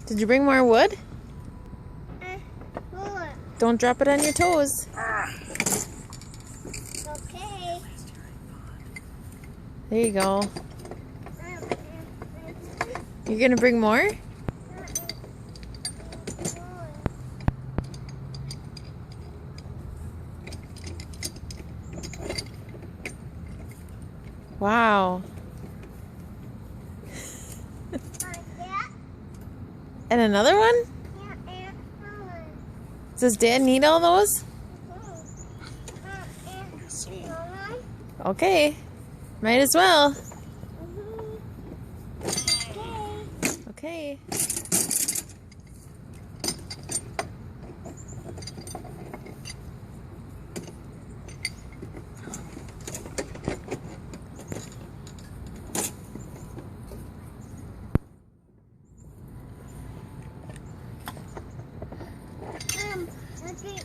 Did you bring more wood? More. Don't drop it on your toes. Okay. There you go. You're gonna bring more? Wow. And another one? Does Dad need all those? Okay. Might as well. Okay.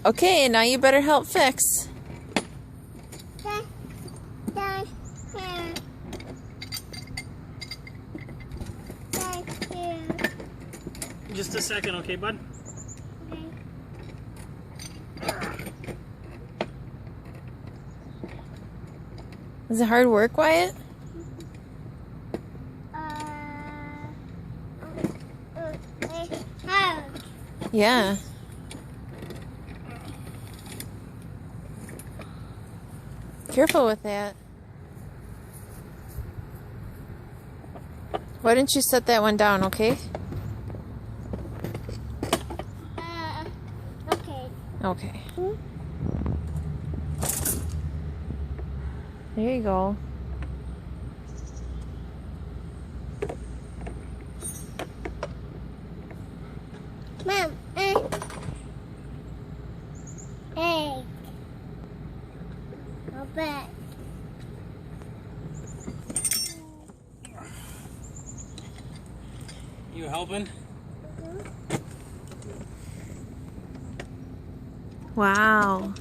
Okay, now you better help fix. Just a second, okay, bud? Is it hard work, Wyatt? Yeah. Careful with that. Why didn't you set that one down, okay? Okay. Okay. There you go. Mom, egg. Go back. You helping? Wow.